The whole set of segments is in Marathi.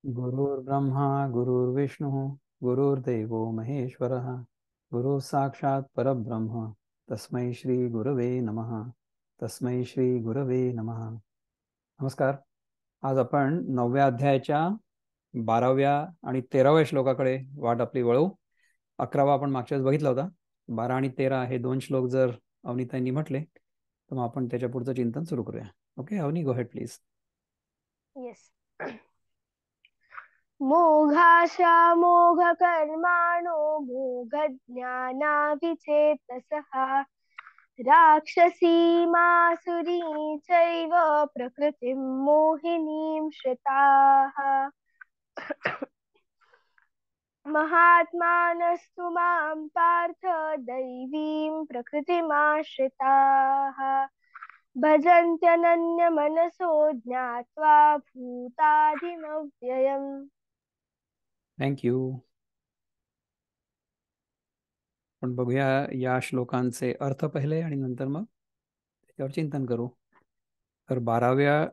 गुरुर्ब्रह्मा गुरुर्विष्णुः गुरुर्देवो महेश्वरः गुरुः साक्षात् परब्रह्म तस्मै श्री गुरवे नमः. तस्मै श्री गुरवे नमः. नमस्कार. आज आपण 9व्या अध्यायाच्या 12व्या आणि 13व्या श्लोकाकडे वाट आपली वळू. 11वा आपण मागच्या वेळेस बघितला होता. 12 आणि 13 हे दोन श्लोक जर अवनीताईंनी म्हटले तर मग आपण त्याच्या पुढचं चिंतन सुरू करूया. Okay Avani, go ahead please. Yes. मोघाशा मोघ कर्माणो मोघ ज्ञानाविचेतसः राक्षसी मासुरी चैव प्रकृतिं मोहिनीं श्रिताः महात्मानस्तु मां पार्थ दैवीं प्रकृतिमाश्रिताः भजन्त्यनन्यमनसो ज्ञात्वा भूतादिमव्ययम्. थँक्यू. पण बघूया या श्लोकांचे अर्थ पहिले आणि नंतर मग त्याच्यावर चिंतन करू. तर 12व्या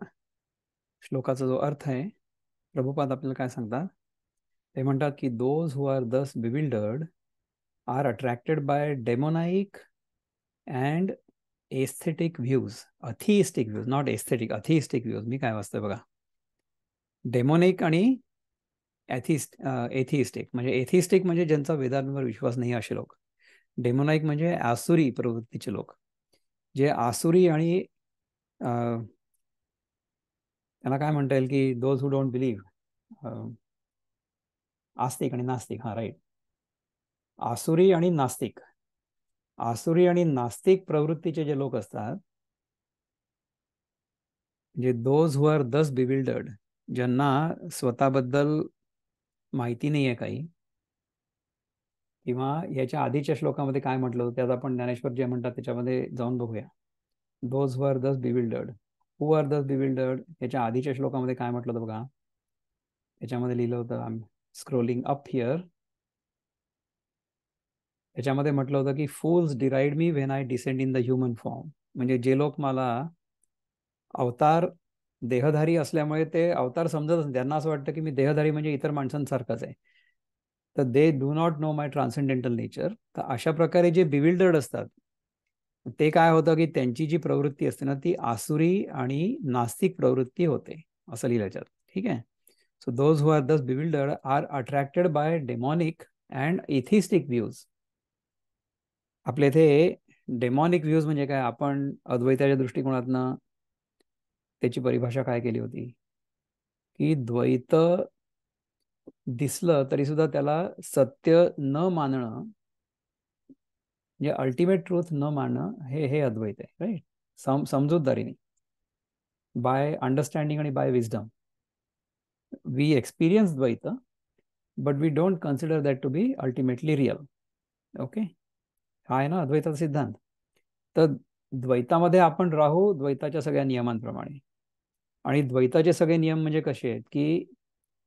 श्लोकाचा जो अर्थ आहे, प्रभुपाद आपल्याला काय सांगतात ते म्हणतात की those who are thus bewildered are attracted by demoniac and aesthetic views. Atheistic views, not aesthetic, atheistic views. मी काय वाचतोय बघा. डेमोनिक आणि एथिइस्टिक. म्हणजे एथिइस्टिक म्हणजे ज्यांचा वेदांवर विश्वास नाही असे लोक. डेमोनाइक म्हणजे आसुरी प्रवृत्तीचे लोक, जे आसुरी आणि त्यांना काय म्हणता येईल की those who don't believe. Astik आणि नास्तिक. हा, राईट. आसुरी आणि नास्तिक. आसुरी आणि नास्तिक प्रवृत्तीचे जे लोक असतात, जे those who are thus bewildered, ज्यांना स्वतःबद्दल माहिती नाही आहे काही, किंवा याच्या आधीच्या श्लोकामध्ये काय म्हटलं होतं त्यात आपण ज्ञानेश्वर जे म्हणतात त्याच्यामध्ये जाऊन बघूया. Those who are thus bewildered, who are thus bewildered, याच्या आधीच्या श्लोकामध्ये काय म्हटलं होतं बघा. त्याच्यामध्ये लिहिलं होतं, I am scrolling up here. त्याच्यामध्ये म्हटलं होतं की fools deride me when I descend in the human form. म्हणजे जे लोक मला अवतार देहधारी असल्यामुळे ते अवतार समजत नाही, त्यांना असं वाटतं की मी देहधारी म्हणजे इतर माणसांसारखाच आहे, तर they do not know my transcendental nature. तर अशा प्रकारे जे बिविल्डर्ड असतात ते काय होतं की त्यांची जी प्रवृत्ती असते ना ती आसुरी आणि नास्तिक प्रवृत्ती होते, असं लिहिलं त्याच्यात. ठीक आहे. So those who are thus bewildered are attracted by demonic and atheistic views. आपल्या इथे डेमॉनिक व्ह्यूज म्हणजे काय, आपण अद्वैताच्या दृष्टिकोनातनं त्याची परिभाषा काय केली होती की द्वैत दिसलं तरी सुद्धा त्याला सत्य न मानणं, म्हणजे अल्टिमेट ट्रूथ न मानणं, हे हे अद्वैत आहे. राईट. समजूतदारीने, बाय अंडरस्टँडिंग आणि by wisdom we experience dvaita, but we don't consider that to be ultimately real. Okay. हा आहे ना अद्वैताचा सिद्धांत. तर द्वैतामध्ये आपण राहू द्वैताच्या सगळ्या नियमांप्रमाणे. आणि द्वैताचे सगळे नियम म्हणजे कसे आहेत की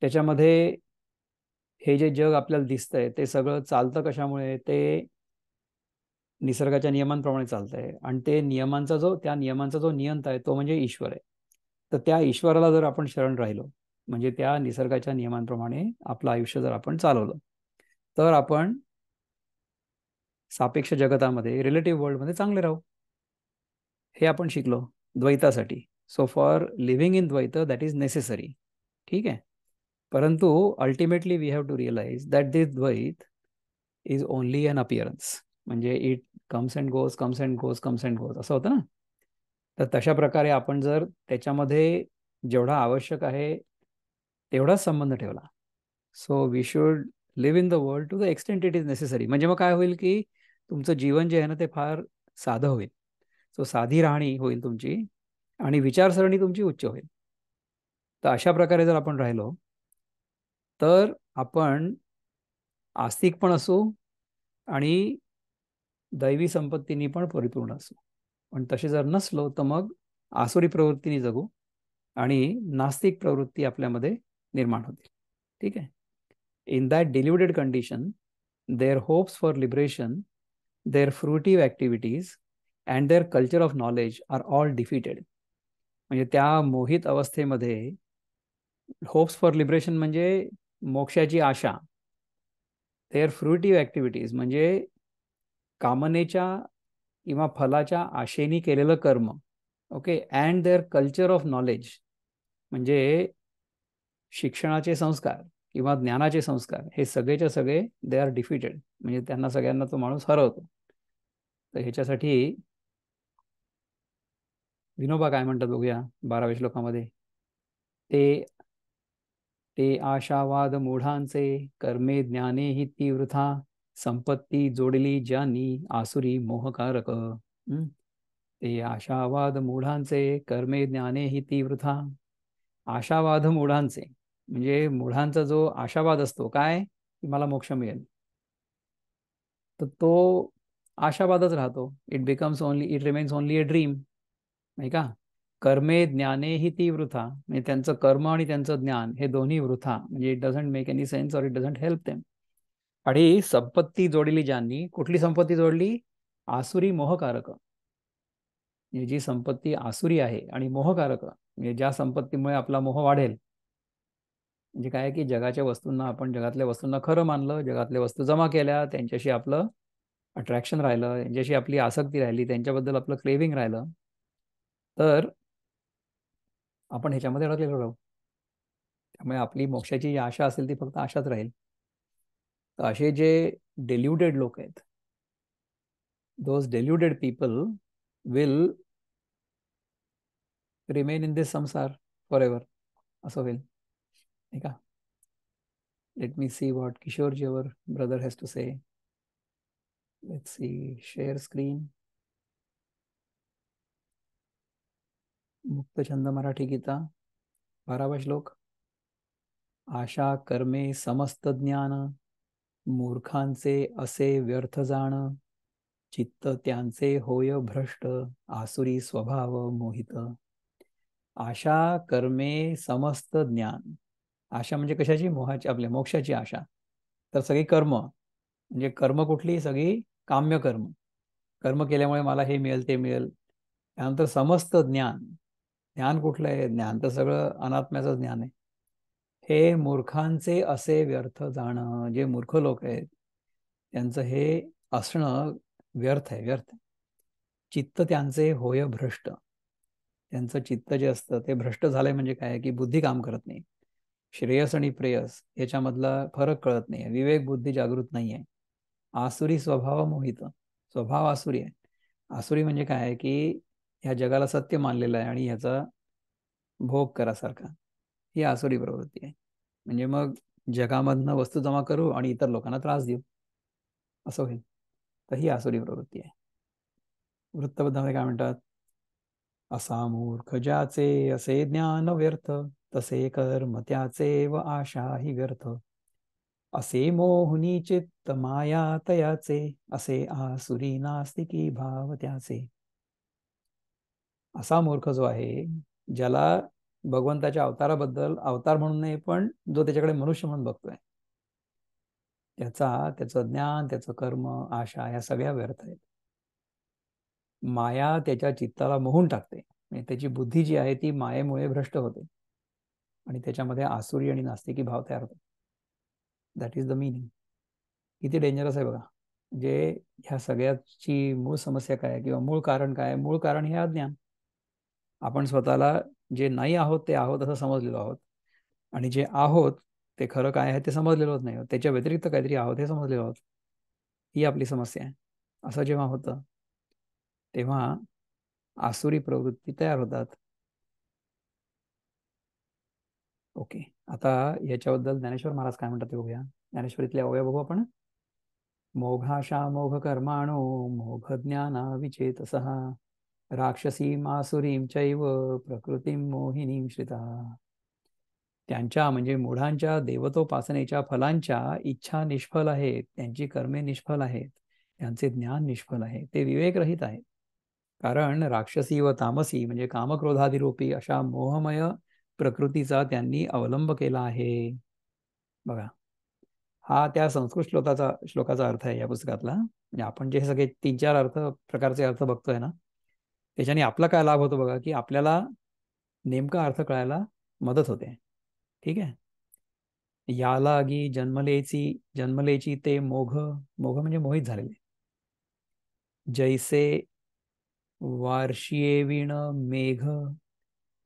त्याच्यामध्ये हे जे जग आपल्याला दिसतंय ते सगळं चालतं कशामुळे, ते निसर्गाच्या नियमांप्रमाणे चालतंय. आणि त्या नियमांचा जो नियंता आहे तो म्हणजे ईश्वर आहे. तर त्या ईश्वराला जर आपण शरण राहिलो, म्हणजे त्या निसर्गाच्या नियमांप्रमाणे आपलं आयुष्य जर आपण चालवलं, तर आपण सापेक्ष जगतामध्ये, रिलेटिव्ह वर्ल्डमध्ये चांगले राहू. हे आपण शिकलो द्वैतासाठी. So for living in dvaita that is necessary. ठीक आहे. परंतु ultimately we have to realise that this dvaita is only an appearance. म्हणजे it comes and goes, comes and goes, comes and goes, असं होतं ना. तर तशा प्रकारे आपण जर त्याच्यामध्ये जेवढा आवश्यक आहे तेवढाच संबंध ठेवला, so we should live in the world to the extent it is necessary. म्हणजे मग काय होईल की तुमचं जीवन जे आहे ना ते फार साधं होईल. सो साधी राहणी होईल तुमची आणि विचारसरणी तुमची उच्च होईल. तर अशा प्रकारे जर आपण राहिलो तर आपण आस्तिक पण असू आणि दैवी संपत्तीनी पण परिपूर्ण असू. पण तसे जर नसलो तर मग आसुरी प्रवृत्तीने जगू आणि नास्तिक प्रवृत्ती आपल्यामध्ये निर्माण होतील. ठीक आहे. In that deluded condition their hopes for liberation, their fruitive activities and their culture of knowledge are all defeated. म्हणजे त्या मोहित अवस्थेमध्ये होप्स फॉर लिबरेशन म्हणजे मोक्षाची आशा. देअर फ्रुटिव्ह ॲक्टिव्हिटीज म्हणजे कामनेच्या किंवा फलाच्या आशेने केलेलं कर्म. Okay. And their culture of knowledge म्हणजे शिक्षणाचे संस्कार किंवा ज्ञानाचे संस्कार हे सगळेच्या सगळे दे आर डिफिटेड, म्हणजे त्यांना सगळ्यांना तो माणूस हरवतो. तर ह्याच्यासाठी विनोबा काय म्हणतात बघूया 12व्या श्लोकामध्ये. ते ते आशावाद मूढांचे कर्मे ज्ञाने हि ती वृथा संपत्ती जोडली ज्यांनी आसुरी मोहकारक. ते आशावाद मूढांचे कर्मे ज्ञाने हि ती वृथा. आशावाद मूढांचे म्हणजे मूढांचा जो आशावाद असतो काय की मला मोक्ष मिळेल, तर तो आशावादच राहतो. It remains only a dream, नाही का. कर्मे ज्ञाने ही ती वृथा म्हणजे त्यांचं कर्म आणि त्यांचं ज्ञान हे दोन्ही वृथा, म्हणजे it doesn't make any sense और इट डझंट हेल्प देम. आणि संपत्ती जोडली ज्यांनी, कुठली संपत्ती जोडली? आसुरी मोहकारक. म्हणजे जी संपत्ती आसुरी आहे आणि मोहकारक म्हणजे ज्या संपत्तीमुळे आपला मोह वाढेल. म्हणजे काय की जगाच्या वस्तूंना आपण जगातल्या वस्तूंना खरं मानलं, जगातल्या वस्तू जमा केल्या, त्यांच्याशी आपलं अट्रॅक्शन राहिलं, त्यांच्याशी आपली आसक्ती राहिली, त्यांच्याबद्दल आपलं क्रेविंग राहिलं, तर आपण ह्याच्यामध्ये अडकलेलो राहू. त्यामुळे आपली मोक्षाची जी आशा असेल ती फक्त आशाच राहील. तर असे जे डेल्युडेड लोक आहेत, those deluded people will remain in this samsara for ever, असं होईल, नाही का. Let me see what Kishorji our brother has to say. Let's see, share screen. मुक्तछंद मराठी गीता 12वा श्लोक. आशा कर्मे समस्त ज्ञान मूर्खांचे असे व्यर्थ जाण चित्त त्यांचे होय भ्रष्ट आसुरी स्वभाव मोहित. आशा कर्मे समस्त ज्ञान. आशा म्हणजे कशाची? मोहाची, आपल्या मोक्षाची आशा. तर सगळी कर्म म्हणजे कर्म कुठली? सगळी काम्य कर्म. कर्म केल्यामुळे मला हे मिळेल ते मिळेल. त्यानंतर समस्त ज्ञान. ज्ञान कुठलं आहे? ज्ञान तर सगळं अनात्म्याचं ज्ञान आहे. हे मूर्खांचे असे व्यर्थ जाणं, जे मूर्ख लोक आहेत त्यांचं हे असणं व्यर्थ आहे, व्यर्थ. चित्त त्यांचे होय भ्रष्ट. त्यांचं चित्त जे असतं ते भ्रष्ट झालंय म्हणजे काय की बुद्धी काम करत नाही. श्रेयस आणि प्रेयस याच्यामधला फरक कळत नाही, विवेक बुद्धी जागृत नाही आहे. आसुरी स्वभाव मोहित. स्वभाव आसुरी आहे. आसुरी म्हणजे काय आहे की ह्या जगाला सत्य मानलेलं आहे आणि ह्याचा भोग करासारखा, ही आसुरी प्रवृत्ती आहे. म्हणजे मग जगामधनं वस्तू जमा करू आणि इतर लोकांना त्रास देऊ, असं होईल. तर ही आसुरी प्रवृत्ती आहे. वृत्तबद्धामध्ये काय म्हणतात? असा मूर्ख ज्याचे असे ज्ञान व्यर्थ तसे कर्म त्याचे व आशा ही व्यर्थ असे मोहुनी चित्त माया तयाचे असे आसुरी नास्तिकी भाव त्याचे. असा मूर्ख जो आहे ज्याला भगवंताच्या अवताराबद्दल, अवतार म्हणून नाही पण जो त्याच्याकडे मनुष्य म्हणून बघतोय, त्याचं ज्ञान, त्याचं कर्म, आशा या सगळ्या व्यर्थ आहेत. माया त्याच्या चित्ताला मोहून टाकते, म्हणजे त्याची बुद्धी जी आहे ती मायेमुळे भ्रष्ट होते आणि त्याच्यामध्ये आसुरी आणि नास्तिकी भाव तयार होतो. That is the meaning. किती डेंजरस आहे बघा. म्हणजे ह्या सगळ्याची मूळ समस्या काय किंवा मूळ कारण काय? मूळ कारण हे अज्ञान. आपण स्वतःला जे नाही आहोत ते आहोत असं समजलेलो आहोत आणि जे आहोत ते खरं काय आहे ते समजलेलो नाही, त्याच्या व्यतिरिक्त काहीतरी आहोत हे समजलेलो आहोत. ही आपली समस्या आहे. असं जेव्हा होतं तेव्हा आसुरी प्रवृत्ती तयार होतात. ओके. आता याच्याबद्दल ज्ञानेश्वर महाराज काय म्हणतात ते बघूया. ज्ञानेश्वरीतले अवयव बघू आपण. मोघाशा मोघ कर्माणो मोघ ज्ञाना विचेतसः राक्षसीम आसुरीम चैव प्रकृतीम मोहिनीम श्रिता. त्यांच्या म्हणजे मूढांच्या देवतोपासनेच्या फलांच्या इच्छा निष्फल आहेत, त्यांची कर्मे निष्फल आहेत, त्यांचे ज्ञान निष्फल आहे, ते विवेकरहित आहेत. कारण राक्षसी व तामसी म्हणजे कामक्रोधादिरूपी अशा मोहमय प्रकृतीचा त्यांनी अवलंब केला आहे. बघा, हा त्या संस्कृत श्लोकाचा अर्थ आहे या पुस्तकातला. म्हणजे आपण जे सगळे 3-4 प्रकारचे अर्थ बघतोय ना, त्याच्याने आपला काय लाभ होतो बघा की आपल्याला नेमका अर्थ कळायला मदत होते. ठीक आहे. यालागी जन्मलेची ते मोघ, मोघ म्हणजे मोहित झालेले. जैसे वार्षिये विण मेघ,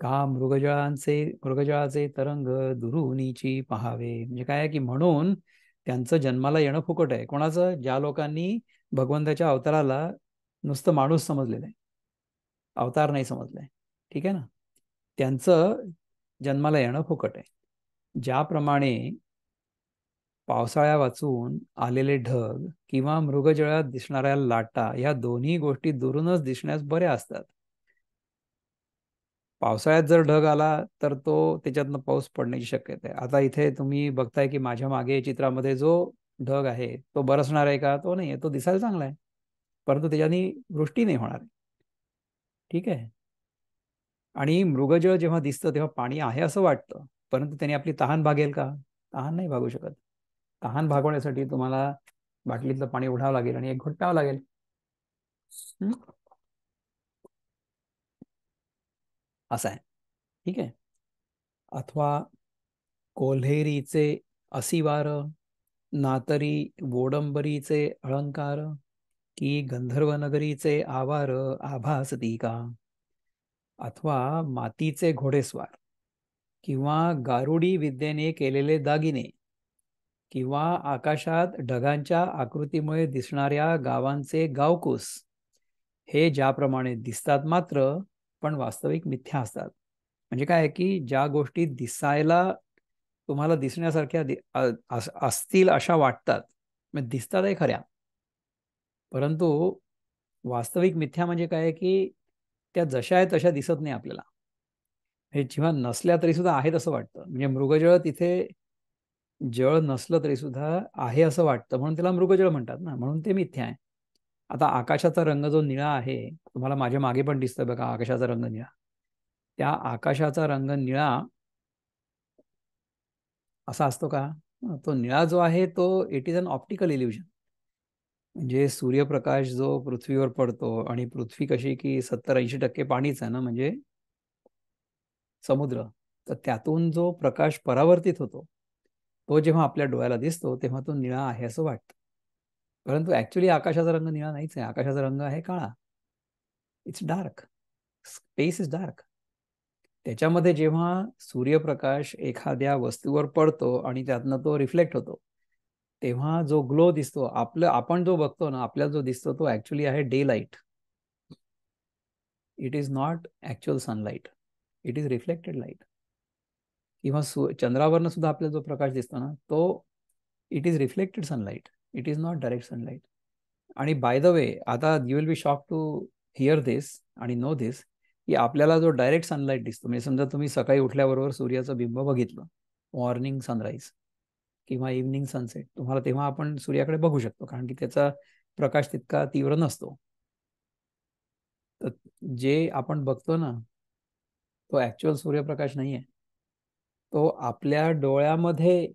का मृगजळाचे तरंग दुरुनीची पहावे. म्हणजे काय आहे की म्हणून त्यांचं जन्माला येणं फुकट आहे. कोणाचं? ज्या लोकांनी भगवंताच्या अवताराला नुसतं माणूस समजलेलं आहे, अवतार नाही समजलाय. ठीक आहे ना. त्यांचं जन्माला येणं फुकट आहे. ज्याप्रमाणे पावसाळ्या वाचून आलेले ढग किंवा मृगजळात दिसणाऱ्या लाटा, या दोन्ही गोष्टी दुरूनच दिसण्यास बऱ्या असतात. पावसाळ्यात जर ढग आला तर तो त्याच्यातनं पाऊस पडण्याची शक्यता आहे. आता इथे तुम्ही बघताय की माझ्या मागे चित्रामध्ये जो ढग आहे तो बरसणार आहे का? तो नाही आहे. तो दिसायला चांगला आहे, परंतु त्याच्यानी वृष्टी नाही होणार. ठीक आहे. आणि मृगजळ जेव्हा दिसतं तेव्हा पाणी आहे असं वाटतं, परंतु त्याने आपली तहान भागेल का? तहान नाही भागू शकत. तहान भागवण्यासाठी तुम्हाला बाटलीतलं पाणी ओढावं लागेल आणि एक घोट प्यावं लागेल. असं आहे. ठीक आहे. अथवा कोल्हेरीचे असिवार, नातरी वोडंबरीचे अलंकार, की गंधर्वनगरीचे आवार आभासती का. अथवा मातीचे घोडेस्वार, किंवा गारुडी विद्येने केलेले दागिने, किंवा आकाशात ढगांच्या आकृतीमुळे दिसणाऱ्या गावांचे गावकूस, हे ज्याप्रमाणे दिसतात मात्र पण वास्तविक मिथ्या असतात. म्हणजे काय की ज्या गोष्टी दिसायला तुम्हाला दिसण्यासारख्या असतील अशा वाटतात, म्हणजे दिसतात आहे खऱ्या, परंतु वास्तविक मिथ्या म्हणजे काय की त्या जशा आहे तशा दिसत नाही आपल्याला. हे जेव्हा नसल्या तरी सुद्धा आहेत असं वाटतं. म्हणजे मृगजळ तिथे जळ नसलं तरी सुद्धा आहे असं वाटतं, म्हणून त्याला मृगजळ म्हणतात ना, म्हणून ते मिथ्या आहे. आता आकाशाचा रंग जो निळा आहे, तुम्हाला माझ्या मागे पण दिसतोय बघा आकाशाचा रंग निळा. त्या आकाशाचा रंग निळा असा असतो का? तो निळा जो आहे तो it is an optical illusion. म्हणजे सूर्यप्रकाश जो पृथ्वीवर पडतो, आणि पृथ्वी कशी की 70-80% पाणीच आहे ना, म्हणजे समुद्र, तर त्यातून जो प्रकाश परावर्तित होतो तो जेव्हा आपल्या डोळ्याला दिसतो तेव्हा तो निळा आहे असं वाटतं. परंतु ऍक्च्युली आकाशाचा रंग निळा नाहीच आहे. आकाशाचा रंग आहे काळा. It's dark. Space is dark. त्याच्यामध्ये जेव्हा सूर्यप्रकाश एखाद्या वस्तूवर पडतो आणि त्यातनं तो रिफ्लेक्ट होतो, तेव्हा जो ग्लो दिसतो, आपण जो बघतो ना, आपल्याला जो दिसतो तो ऍक्च्युली आहे daylight. It is not actual sunlight, it is reflected light. किंवा चंद्रावरनं सुद्धा आपल्याला जो प्रकाश दिसतो ना, तो it is reflected sunlight, it is not direct sunlight. आणि बाय द वे, आता you will be shock to hear this आणि नो दिस, की आपल्याला जो डायरेक्ट सनलाईट दिसतो, म्हणजे समजा तुम्ही सकाळी उठल्याबरोबर सूर्याचं बिंब बघितलं, मॉर्निंग सनराईज किंवा इव्हनिंग सनसेट, तुम्हाला तेव्हा आपण सूर्याकडे बघू शकतो, कारण की त्याचा प्रकाश तितका तीव्र नसतो. तर जे आपण बघतो ना, तो ऍक्च्युअल सूर्यप्रकाश नाही आहे. तो आपल्या डोळ्यामध्ये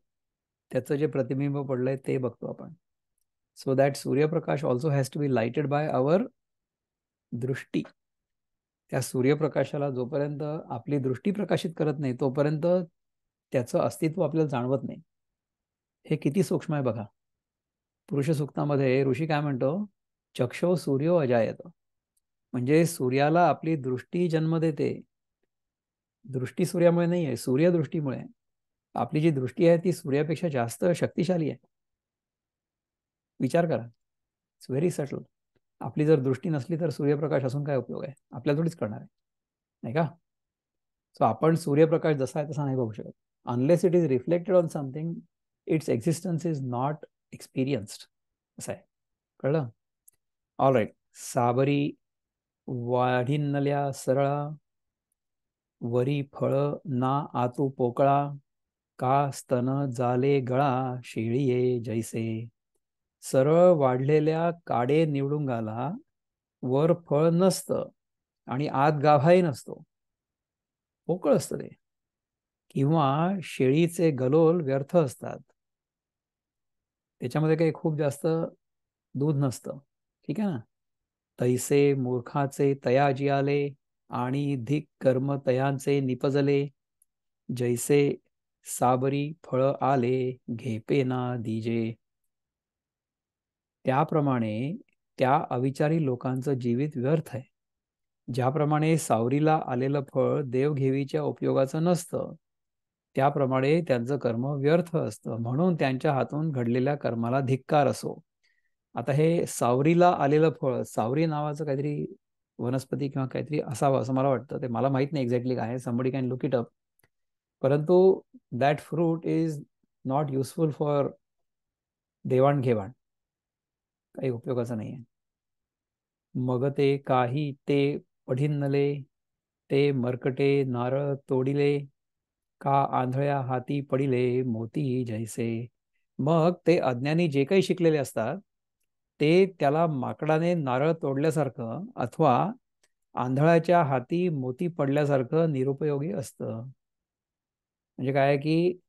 त्याचं जे प्रतिबिंब पडलंय ते बघतो आपण. सो दॅट सूर्यप्रकाश also has to be lighted by our drishti. त्या सूर्यप्रकाशाला जोपर्यंत आपली दृष्टी प्रकाशित करत नाही तोपर्यंत त्याचं अस्तित्व आपल्याला जाणवत नाही. हे किती सूक्ष्म आहे बघा. पुरुष सूक्तामध्ये ऋषी काय म्हणतो? चक्षो सूर्यो अजायत. म्हणजे सूर्याला आपली दृष्टी जन्म देते. दृष्टी सूर्यामुळे नाही आहे, सूर्यदृष्टीमुळे. आपली जी दृष्टी आहे ती सूर्यापेक्षा जास्त शक्तिशाली आहे. विचार करा. It's very subtle. आपली जर दृष्टी नसली तर सूर्यप्रकाश असून काय उपयोग आहे? आपल्याला थोडीच करणार आहे, नाही का? सो आपण सूर्यप्रकाश जसा आहे तसा नाही बघू शकत. Unless it is reflected on something, its existence is not experienced. असं आहे. कळलं? All right. साबरी वाढिनल्या सरळा, वरी फळ ना आतू पोकळा, का स्तन जाले गळा शेळीये जैसे. सरळ वाढलेल्या काडे निवडुंगाला वर फळ नसतं आणि आत गाभाही नसतो, पोकळ असतं ते. किंवा शेळीचे गलोल व्यर्थ असतात, त्याच्यामध्ये काही खूप जास्त दूध नसतं. ठीक आहे ना. तैसे मूर्खाचे तयाजी आले, आणि धिक कर्म तयांचे निपजले. जैसे साबरी फळ आले घेपे ना दिजे. त्याप्रमाणे त्या अविचारी लोकांचं जीवित व्यर्थ आहे. ज्याप्रमाणे सावरीला आलेलं फळ देवघेवीच्या उपयोगाचं नसतं, त्याप्रमाणे त्यांचं कर्म व्यर्थ असतं. म्हणून त्यांच्या हातून घडलेल्या कर्माला धिक्कार असो. आता हे सावरीला आलेलं फळ, सावरी नावाचं काहीतरी वनस्पती किंवा काहीतरी असावं असं मला वाटतं. ते मला माहित नाही एक्झॅक्टली काय आहे, somebody can look it up. परंतु that fruit is not useful for देवाणघेवाण, काही उपयोगाचं नाही आहे. मग ते काही ते पढिन्नले, ते मरकटे नारळ तोडिले, का आंधळ्या हाती पडिले मोती जैसे. मग ते अज्ञानी जे काही शिकलेले असतात ते त्याला माकडाने नारळ तोडल्यासारखं अथवा आंधळाच्या हाती मोती पडल्यासारखं निरुपयोगी असतं. म्हणजे काय आहे की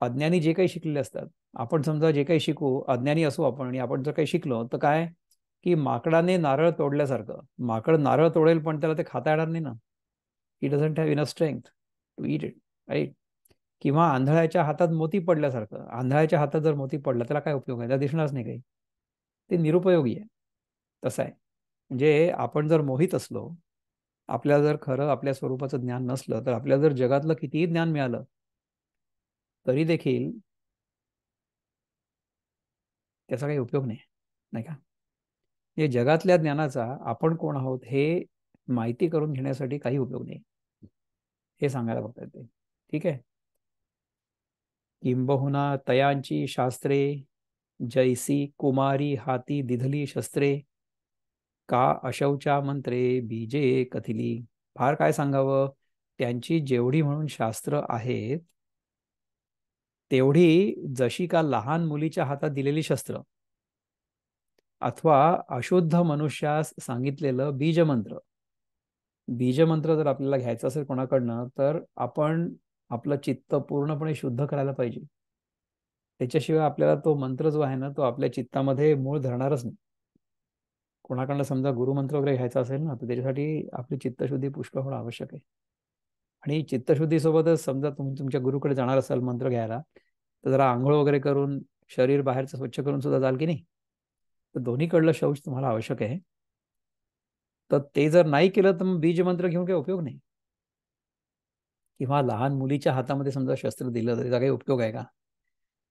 अज्ञानी जे काही शिकलेले असतात, आपण समजा जे काही शिकू, अज्ञानी असू आपण आणि आपण जर काही शिकलो तर काय की माकडाने नारळ तोडल्यासारखं. माकड नारळ तोडेल पण त्याला ते खाता येणार नाही ना. He doesn't have enough strength to eat it, right. किंवा आंधळ्याच्या हातात मोती पडल्यासारखं. आंधळ्याच्या हातात जर मोती पडला त्याला काय उपयोग आहे, त्याला दिसणारच नाही काही, ते निरुपयोगी आहे. तसं आहे. म्हणजे आपण जर मोहित असलो, आपल्याला जर खरं आपल्या स्वरूपाचं ज्ञान नसलं, तर आपल्याला जर जगातलं कितीही ज्ञान मिळालं तरी देखील त्याचा काही उपयोग नाही, नाही का. हे जगातल्या ज्ञानाचा आपण कोण आहोत हे माहिती करून घेण्यासाठी काही उपयोग नाही, हे सांगायला बघतात ते. ठीक आहे. किंबहुना तयांची शास्त्रे, जैसी कुमारी हाती दिधली शस्त्रे, का अशौचा मंत्रे बीजे कथिली. फार काय सांगावं, त्यांची जेवढी म्हणून शास्त्र आहेत तेवढी जशी का लहान मुलीच्या हातात दिलेली शस्त्र अथवा अशुद्ध मनुष्यास सांगितलेलं बीजमंत्र. बीजमंत्र जर आपल्याला घ्यायचं असेल कोणाकडनं तर आपण आपलं चित्त पूर्णपणे शुद्ध करायला पाहिजे. त्याच्याशिवाय आपल्याला तो मंत्र जो आहे ना तो आपल्या चित्तामध्ये मूळ धरणारच नाही. कोणाकडनं समजा गुरुमंत्र वगैरे घ्यायचा असेल ना तर त्याच्यासाठी आपली चित्तशुद्धी पुष्कळ होणं आवश्यक आहे. आणि चित्तशुद्धीसोबतच समजा तुम्ही तुमच्या गुरुकडे जाणार असाल मंत्र घ्यायला तर जरा आंघोळ वगैरे करून शरीर बाहेरचं स्वच्छ करून सुद्धा जाल की नाही. तर दोन्हीकडलं शौच तुम्हाला आवश्यक आहे. तर ते जर नाही केलं तर मग बीज मंत्र घेऊन काही उपयोग नाही. किंवा लहान मुलीच्या हातामध्ये समजा शस्त्र दिलं तर त्याचा काही उपयोग आहे का.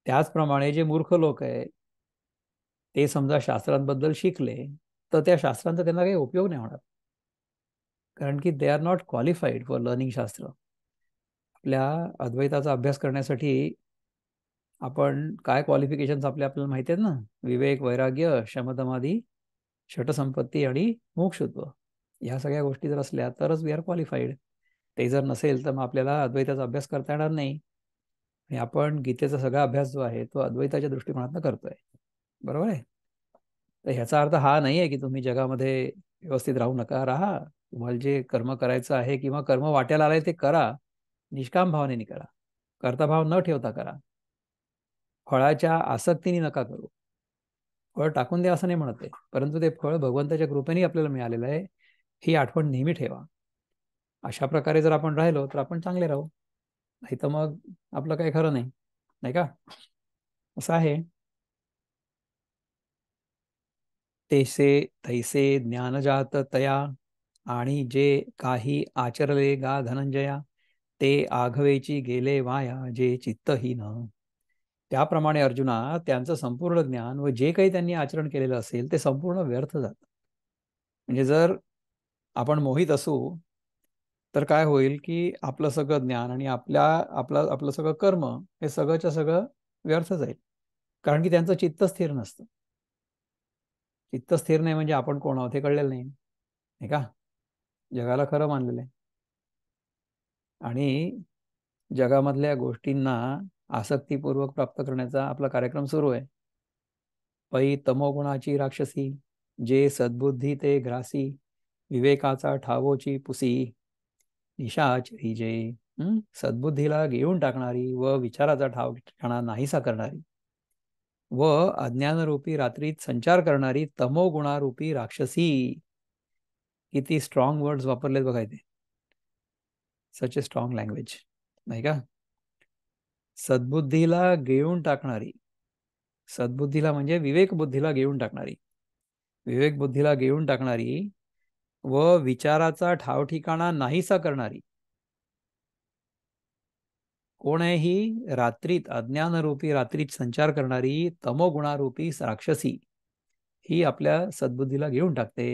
त्याचप्रमाणे जे मूर्ख लोक आहे ते समजा शास्त्रांबद्दल शिकले तर त्या शास्त्रांचा त्यांना काही उपयोग नाही होणार, कारण की they are not qualified for learning शास्त्र. आपल्या अद्वैताचा अभ्यास करण्यासाठी आपण काय क्वालिफिकेशन्स आपल्याला माहिती आहेत ना. विवेक, वैराग्य, शमदमादी, षटसंपत्ती आणि मोक्षत्व. ह्या सगळ्या गोष्टी जर असल्या तरच वी आर क्वालिफाईड. ते जर नसेल तर मग आपल्याला अद्वैताचा अभ्यास करता येणार नाही. आणि आपण गीतेचा सगळा अभ्यास जो आहे तो अद्वैताच्या दृष्टिकोनातून करतोय, बरोबर आहे. तर ह्याचा अर्थ हा नाही आहे की तुम्ही जगामध्ये व्यवस्थित राहू नका. राहा, तुम्हाला जे कर्म करायचं आहे किंवा कर्म वाट्याला आलंय ते करा, निष्काम भावनेने करा, कर्तभाव न ठेवता करा. फळाच्या आसक्तीने नका करू. फळ टाकून द्या असं नाही म्हणत आहे, परंतु ते फळ भगवंताच्या कृपेने आपल्याला मिळालेलं आहे ही आठवण नेहमी ठेवा. अशा प्रकारे जर आपण राहिलो तर आपण चांगले राहू, नाही तर मग आपलं काही खरं नाही, नाही का. असं आहे. तेसे तैसे ज्ञानजात तया, आणि जे काही आचरले गा धनंजया, ते आघवेची गेले वाया जे चित्तहीन. त्याप्रमाणे अर्जुना त्यांचं संपूर्ण ज्ञान व जे काही त्यांनी आचरण केलेलं असेल ते संपूर्ण व्यर्थ जातं. म्हणजे जर आपण मोहित असू तर काय होईल की आपलं सगळं ज्ञान आणि आपलं आपलं सगळं कर्म हे सगळंच्या सगळं व्यर्थ जाईल, कारण की त्यांचं चित्त स्थिर नसतं. चित्त स्थिर नाही म्हणजे आपण कोण आहोत हे कळलेलं नाही का. जगाला खरं मानलेलं आहे आणि जगामधल्या गोष्टींना आसक्तीपूर्वक प्राप्त करण्याचा आपला कार्यक्रम सुरू आहे. पै तमोगुणाची राक्षसी, जे सद्बुद्धी ते ग्रासी, विवेकाचा ठावोची पुसी, निशाचरी जे. सद्बुद्धीला घेऊन टाकणारी व विचाराचा ठाणा नाहीसा करणारी व अज्ञानरूपी रात्रीत संचार करणारी तमोगुणारूपी राक्षसी. किती स्ट्रॉंग वर्ड्स वापरलेत बघा इथे. सच ए स्ट्रॉंग लँग्वेज, नाही का. सद्बुद्धीला गिळून टाकणारी, सद्बुद्धीला म्हणजे विवेक बुद्धीला गिळून टाकणारी, विवेक बुद्धीला गिळून टाकणारी व विचाराचा ठावठिकाणा नाहीसा करणारी, कोण आहे ही? रात्रीत, अज्ञानरूपी रात्रीत संचार करणारी तमोगुणारूपी राक्षसी, ही आपल्या सद्बुद्धीला घेऊन टाकते,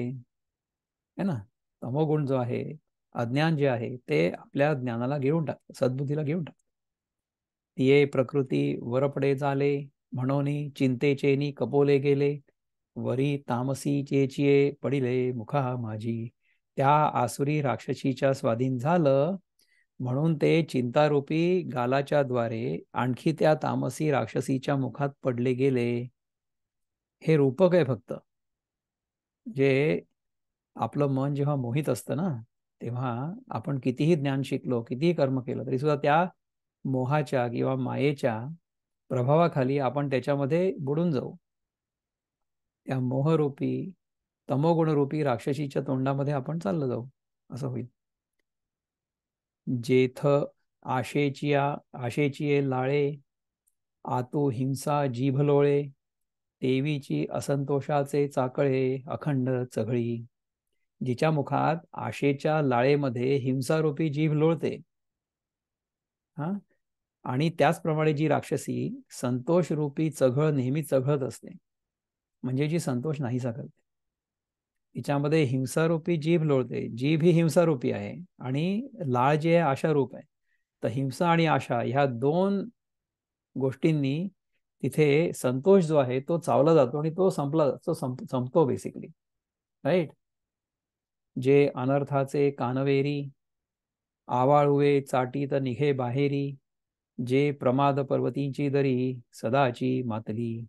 है ना. तमोगुण जो आहे, अज्ञान जे आहे, ते आपल्या ज्ञानाला घेऊन टाकतं, सद्बुद्धीला घेऊन टाकतं. तिये प्रकृती वरपडे झाले, म्हणून चिंतेचेनी कपोले गेले, वरी तामसी चेचिये पडिले मुखा माझी. त्या आसुरी राक्षसीच्या स्वाधीन झालं, म्हणून ते चिंतारूपी गालाच्या द्वारे आणखी त्या तामसी राक्षसीच्या मुखात पडले गेले. हे रूपक आहे फक्त. जे आपलं मन जेव्हा मोहित असतं ना, तेव्हा आपण कितीही ज्ञान शिकलो, कितीही कर्म केलं, तरी सुद्धा त्या मोहाच्या किंवा मायेच्या प्रभावाखाली आपण त्याच्यामध्ये बुडून जाऊ. त्या मोहरूपी तमोगुणरूपी राक्षसीच्या तोंडामध्ये आपण चाललं जाऊ, असं होईल. जेथ आशेची लाळे, आतू हिंसा जीभलोळे, देवीची असंतोषाचे चाकळे अखंड चघळी. जिच्या मुखात आशेच्या लाळेमध्ये हिंसारूपी जीभ लोळते, हा, आणि त्याचप्रमाणे जी राक्षसी संतोषरूपी चघळ नेहमी चघळत असते, म्हणजे जी संतोष नाहीसा करते, तिच्यामध्ये हिंसारूपी जीभ लोळते. जीभ ही हिंसारूपी आहे आणि लाळ जी आहे आशारूप आहे. तर हिंसा आणि आशा ह्या दोन गोष्टींनी तिथे संतोष जो आहे तो चावला जातो आणि तो संपतो बेसिकली, राईट. जे अनर्थाचे कानवेरी, आवाळुवे चाटीत निघे बाहेरी, जे प्रमाद पर्वतींची दरी सदाची मातली.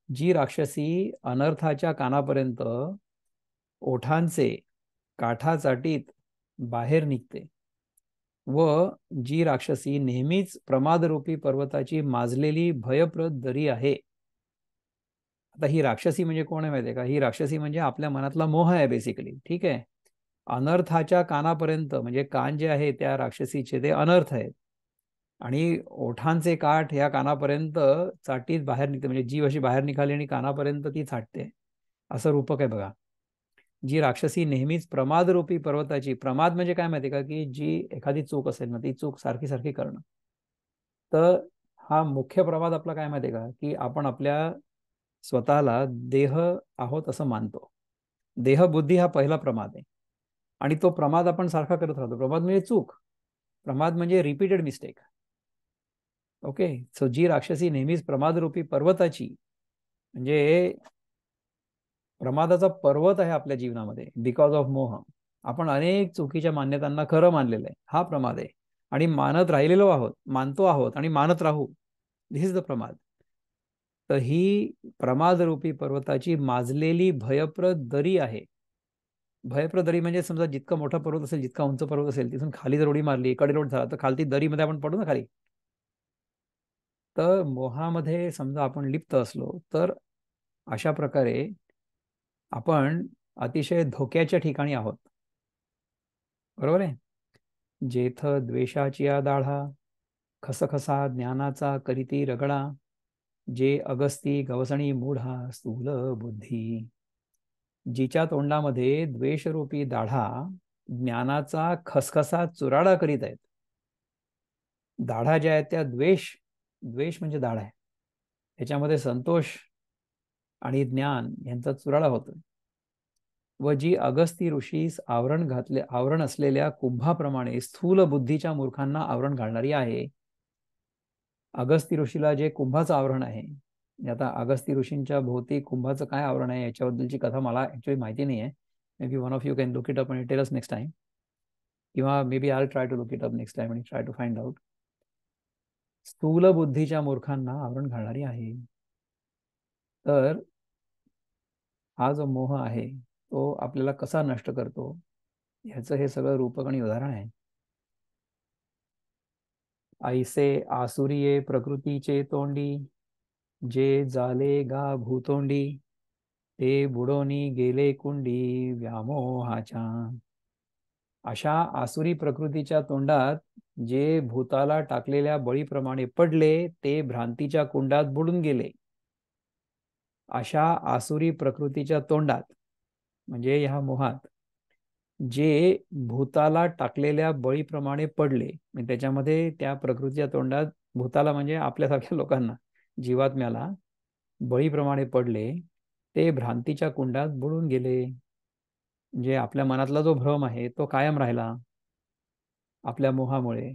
जी राक्षसी अनर्थाच्या कानापर्यंत ओठांचे काठा चाटीत बाहेर निघते, व जी राक्षसी नेहमीच प्रमादरूपी पर्वताची माजलेली भयप्रद दरी आहे. आता ही राक्षसी म्हणजे कोण आहे माहिती आहे का? ही राक्षसी म्हणजे आपल्या मनातला मोह आहे बेसिकली, ठीक आहे. अनर्थाच्या कानापर्यंत म्हणजे कान जे आहे त्या राक्षसीचे ते अनर्थ आहेत, आणि ओठांचे काठ या कानापर्यंत चाटीत बाहेर निघते, म्हणजे जीव अशी बाहेर निघाली आणि कानापर्यंत ती चाटते, असं रूपक आहे बघा. जी राक्षसी नेहमीच प्रमादरूपी पर्वताची, प्रमाद म्हणजे काय माहिती का, की जी एखादी चूक असेल ना, ती चूक सारखी सारखी करणं. तर हा मुख्य प्रमाद आपला काय माहिती का, की आपण आपल्या स्वतःला देह आहोत असं मानतो. देहबुद्धी हा पहिला प्रमाद आहे, आणि तो प्रमाद आपण सारखा करत राहतो. प्रमाद म्हणजे चूक, प्रमाद म्हणजे रिपीटेड मिस्टेक. ओके, सो जी राक्षसी नेहमीच प्रमादरूपी पर्वताची, म्हणजे प्रमादाचा पर्वत आहे आपल्या जीवनामध्ये, बिकॉज ऑफ मोह. आपण अनेक चुकीच्या मान्यतांना खरं मानलेलं आहे, हा प्रमाद आहे. आणि मानत राहिलेलो आहोत, मानतो आहोत आणि मानत राहू, दिस इज द प्रमाद. तर ही प्रमादरूपी पर्वताची माजलेली भयप्रद दरी आहे. भयप्रद दरी म्हणजे समजा जितका मोठा पर्वत असेल, जितका उंच पर्वत असेल, तिथून खाली जर उडी मारली, कडेलोट झाला, तर खालती दरीमध्ये आपण पडू ना खाली. तर मोहामध्ये समजा आपण लिप्त असलो, तर अशा प्रकारे आपण अतिशय धोक्याच्या ठिकाणी आहोत, बरोबर आहे. जेथ द्वेषाची दाढा, खसखसा ज्ञानाचा करीती रगडा, जे अगस्ती गवसणी मूढा स्थूल बुद्धी. जिच्या तोंडामध्ये द्वेषरूपी दाढा ज्ञानाचा खसखसा चुराडा करीत आहेत. दाढा ज्या आहेत त्या द्वेष, द्वेष म्हणजे दाढा आहे, त्याच्यामध्ये संतोष आणि ज्ञान यांचा चुराडा होतो. व जी अगस्ती ऋषीस आवरण असलेल्या कुंभाप्रमाणे स्थूल बुद्धीच्या मूर्खांना आवरण घालणारी आहे. अगस्ती ऋषीला जे कुंभाचं आवरण आहे, आता अगस्ती ऋषींच्या भोवती कुंभाचं काय आवरण आहे याच्याबद्दलची कथा मला ऍक्च्युअली माहिती नाही आहे. Maybe one of you can look it up and tell us next time, किंवा maybe I try to look it up next time and try to find out. स्थूल बुद्धीच्या मूर्खांना आवरण घालणारी आहे. तर हा जो मोह आहे तो आपल्याला कसा नष्ट करतो, ह्याचं हे सगळं रूपक आणि उदाहरण आहे. ऐसे आसुरिये प्रकृतीचे तोंडी, जे जाले गा भूतोंडी, ते बुडोनी गेले कुंडी व्यामोहाच्या. अशा आसुरी प्रकृतीच्या तोंडात जे भूताला टाकलेल्या बळीप्रमाणे पडले ते भ्रांतीच्या कुंडात बुडून गेले. अशा आसुरी प्रकृतीच्या तोंडात म्हणजे ह्या मोहात जे भूताला टाकलेल्या बळीप्रमाणे पडले, म्हणजे त्याच्यामध्ये त्या प्रकृतीच्या तोंडात भूताला म्हणजे आपल्यासारख्या लोकांना, जीवात्म्याला बळीप्रमाणे पडले ते भ्रांतीच्या कुंडात बुडून गेले. म्हणजे आपल्या मनातला जो भ्रम आहे तो कायम राहिला आपल्या मोहामुळे.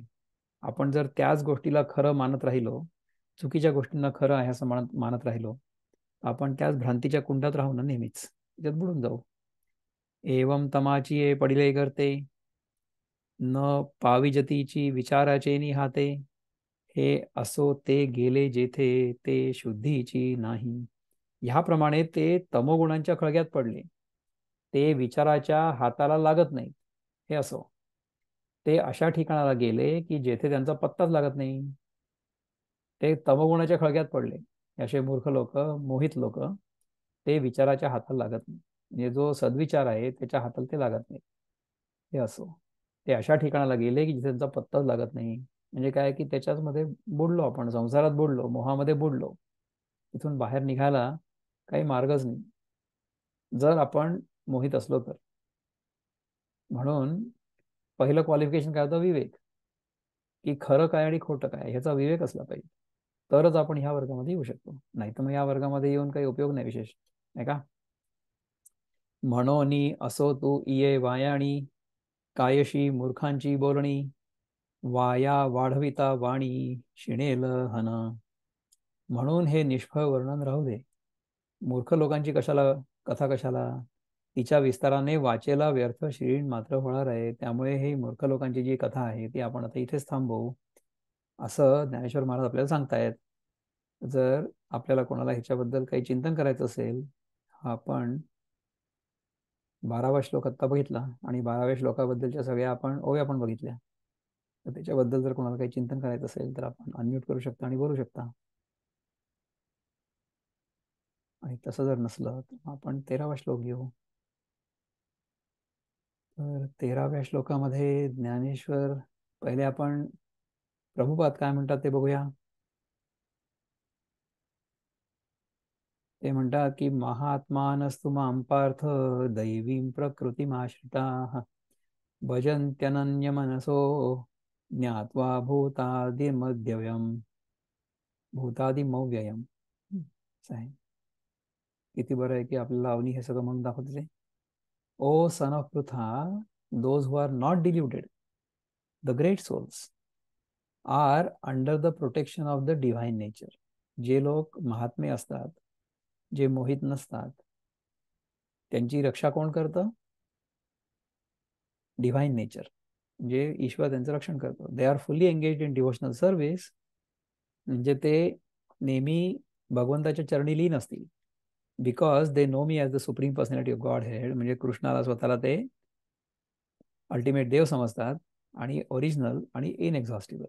आपण जर त्याच गोष्टीला खरं मानत राहिलो, चुकीच्या गोष्टींना खरं आहे असं मानत राहिलो, आपण त्याच भ्रांतीच्या कुंडात राहू ना नेहमीच, त्याच्यात बुडून जाऊ. एवम तमाची ये पडिले करते, न पाविजतीची विचाराचे निहाते, हे असो ते गेले जेथे ते शुद्धीची नाही. ह्याप्रमाणे ते तमोगुणांच्या खळग्यात पडले, ते विचाराच्या हाताला लागत नाही. हे असो, ते अशा ठिकाणाला गेले की जेथे त्यांचा पत्ताच लागत नाही. ते तमोगुणाच्या खळग्यात पडले. असे मूर्ख लोक, मोहित लोक, ते विचाराच्या हाताला लागत नाही. म्हणजे जो सद्विचार आहे त्याच्या हाताला ते लागत नाही. हे असो, ते अशा ठिकाणाला गेले की जिथे त्यांचा पत्ताच लागत नाही. म्हणजे काय की त्याच्याच मध्ये बुडलो, आपण संसारात बुडलो, मोहामध्ये बुडलो. तिथून बाहेर निघायला काही मार्गच नाही जर आपण मोहित असलो तर. म्हणून पहिलं क्वालिफिकेशन काय होतं? विवेक. की खरं काय आणि खोटं काय ह्याचा विवेक असला पाहिजे, तरच आपण ह्या वर्गामध्ये येऊ शकतो. नाही तर मग या वर्गामध्ये येऊन काही उपयोग नाही विशेष, नाही का? म्हणून असो तू इये वायाणी, कायशी मूर्खांची बोलणी, वाया वाढविता वाणी शिणेल हन. म्हणून हे निष्फळ वर्णन राहू दे. मूर्ख लोकांची कशाला कथा, कशाला तिच्या विस्ताराने वाचेला व्यर्थ श्रीण मात्र होणार आहे. त्यामुळे हे मूर्ख लोकांची जी कथा आहे ती आपण आता इथेच थांबवू, असं ज्ञानेश्वर महाराज आपल्याला सांगतायत. जर आपल्याला कोणाला ह्याच्याबद्दल काही चिंतन करायचं असेल, आपण 12वा श्लोक आत्ता बघितला आणि 12व्या श्लोकाबद्दलच्या सगळ्या आपण ओव्या पण बघितल्या. तर त्याच्याबद्दल जर कोणाला काही चिंतन करायचं असेल तर आपण अनम्यूट करू शकता आणि बोलू शकता. आणि तसं जर नसलं तर आपण 13वा श्लोक घेऊ. तर 13व्या श्लोकामध्ये ज्ञानेश्वर, पहिले आपण प्रभुपाद काय म्हणतात ते बघूया. ते म्हणतात की महात्मानस्तु मां पार्थ दैवीं प्रकृतिमाश्रिताः भजन्त्यनन्यमनसो ज्ञात्वा भूतादिमव्ययम्. भूतादिमव्ययम् आहे. किती बरं आहे की आपल्याला अवनी हे सगळं म्हणून दाखवते. O son of Pritha, those who are not deluded, the great souls are under the protection of the divine nature. जे लोक महात्मे असतात, जे मोहित नसतात, त्यांची रक्षा कोण करतं? डिव्हाइन नेचर, म्हणजे ईश्वर त्यांचं रक्षण करतो. They are fully engage in devotional service, म्हणजे ते नेहमी भगवंताच्या चरणी लीन असतील. Because they know me as the supreme personality of God head, म्हणजे कृष्णाला स्वतःला ते अल्टिमेट देव समजतात आणि ओरिजिनल आणि इनएक्झॉस्टिबल.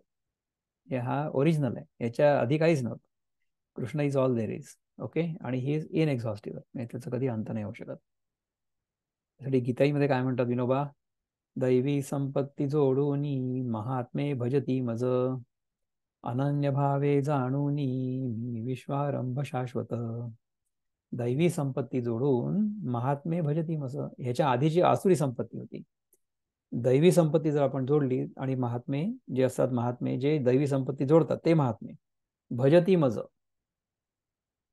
हा ओरिजिनल आहे, याच्या आधी काहीच नव्हतं. Krishna is all there is. Okay, आणि ही इज इनएक्झॉस्टिबल, म्हणजे त्याचा कधी अंत नाही होऊ शकत. त्यासाठी गीताईमध्ये काय म्हणतात विनोबा? दैवी संपत्ती जोडूनी महात्मे भजती मज, अनन्य भावे जाणूनी मी विश्वारंभ शाश्वत. दैवी संपत्ती जोडून महात्मे भजती मज, ह्याच्या आधीची आसुरी संपत्ती होती. दैवी संपत्ती जर आपण जोडली आणि महात्मे जे असतात, महात्मे जे दैवी संपत्ती जोडतात ते महात्मे भजती मज,